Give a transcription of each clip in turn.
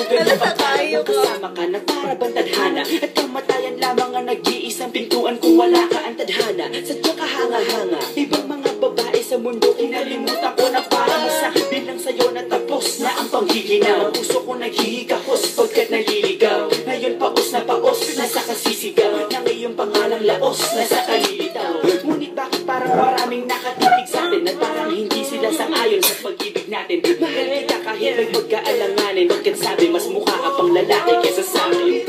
sugat na pagkala mo kasama ka na para bang tadhana. At kamatayan lamang ang nag-iisang pintuan kung wala ka ang tadhana. Sadya ka hanga-hanga, ibang mga babae sa mundo kinalimutan ko na para masabi lang sa'yo na tapos na ang panggiginaw. Puso ko naghihigahos pagkat naliligaw. Ngayon paos na paos, nasa kasisigaw. Na ngayong pangalang laos, nasa kalilitaw. Ngunit bakit parang maraming nakatitig sa atin at parang hindi sila sang-ayon sa pag-ibig natin. Mahal kita kahit may pagkaalanganin. Pagkat sabi mas mukha ka pang lalaki kesa sa akin.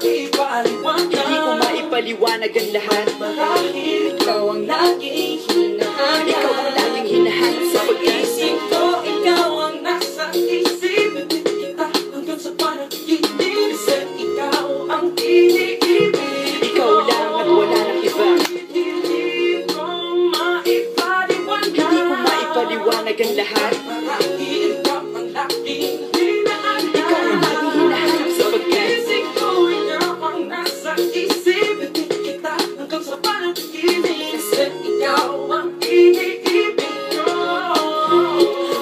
Hindi ko maipaliwanag ang lahat. Marahil ikaw ang laging hinahanap. Ikaw ang laging hinahanap sa pag-isip ko. Ikaw ang nasa isip. Kita hanggang sa panaginip. At ikaw ang iniibig. Ikaw lang at wala nang iba. Hindi ko maipaliwanag. Hindi ko maipaliwanag ang lahat. Marahil ikaw ang laging hinahanap. Ikaw ang laging hinahanap sa pag-isip ko. Ikaw ang nasa isip. Kita hanggang sa panaginip. At ikaw ang iniibig ko.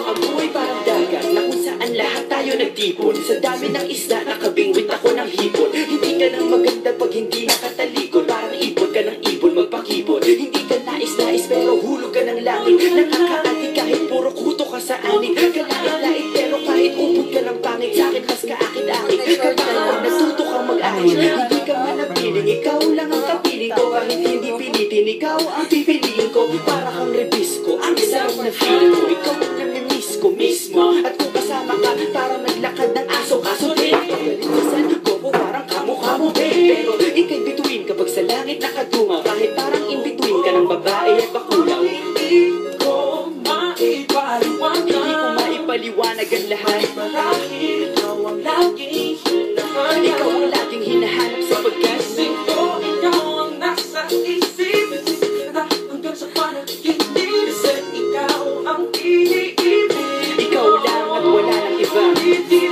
Ang buhay parang dagat na kung saan lahat tayo nagtipon. Sa dami ng isda nakabingwit ako ng hipon. Hindi ka lang maganda pag hindi nakatalikod. Parang ibon ka ng ibon magpakibon. Hindi ka nais-nais pero hulog ka ng langit. Nakakaati kahit puro kuto ka sa anin. Kalait-lait pero kahit upod ka ng pangit. Sakit mas kaakit-akit. Kapag natuto kang mag-ahit. Hindi ka manapiling, ikaw lang ang kapiling ko. Kahit hindi pilitin, ikaw ang pipiliin ko. Para kang rebisco, ang sarap na feeling ko. Ikaw ang namimiss ko mismo. At kung kasama ka, parang naglakad ng aso. Kaso din, pagalisasan ko po parang kamukha mo, pero ika'y bituin kapag sa langit nakadungaw. Kahit parang in-between ka ng babae at bakulaw. Hindi ko maipaliwanag. Hindi ko maipaliwanag ang lahat. Marahil ikaw ang laging hinahanap. Ikaw ang laging hinahanap sa pag-isip ko. Ikaw ang nasa isip. Kita hanggang sa panaginip. At ikaw ang iniibig. Ikaw lang at wala nang iba. Hindi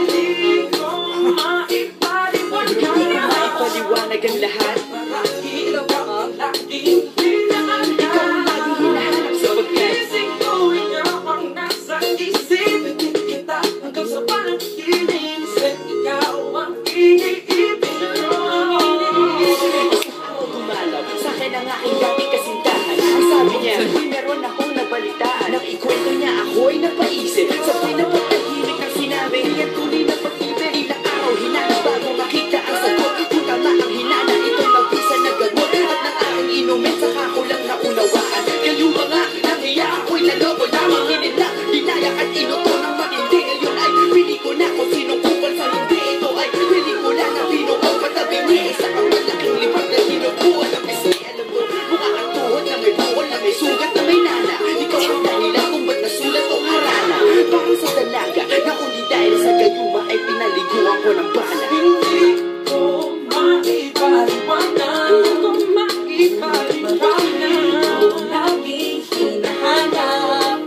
ko maipaliwanag. Hindi ko maipaliwanag ang lahat. Marahil ikaw ang laging hinahanap. Ikaw ang laging hinahanap sa pag-isip ko. Ikaw ang nasa isip. Kita hanggang sa panaginip. At ikaw ang iniibig ko. Gumalaw sa akin ang aking dati kasintahan. Ang sabi niya, meron akong nabalitaan. Nang ikwento niya ako'y napaisip. Sabay na pagtahimik ang sinabi niya tuloy na pag-ibig. Ilang araw hinanap bago makita ang sagot. Kung tama ang hinana, ito'y mabisa na gamot. At nang aking inumin, saka ko lang naunawaan. Kayo mga nahiya ako'y lalobo. Tamang hinila, dinayak at inuto ng matindi. Ngayon ay pili ko na kung sinong kupal sa hindi. Ito ay pelikula na binuo patabi niya. Isa kang malaking lipat na hinubuan ng pisngi. Alam mo, mukha kang tuhod na may bukol na may sugat na may nana. Ikaw ang dahilan kung ba't nasulat o harana. Parang sa dalaga na kundi dahil sa gayuma ay pinaliguan ko ng bala. Hindi ko maipaliwanag. Hindi ko maipaliwanag. Ikaw ang laging hinahanap.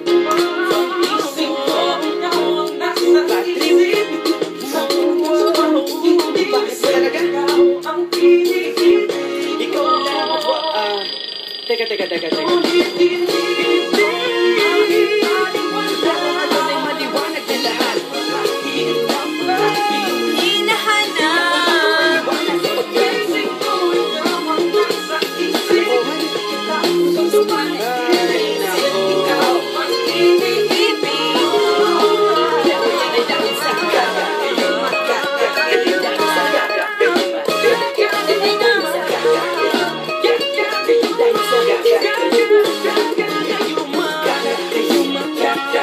Isip ko, ikaw ang nasa isip. Hindi talaga? ikaw ang iniibig. Ikaw ang lang ako. Teka.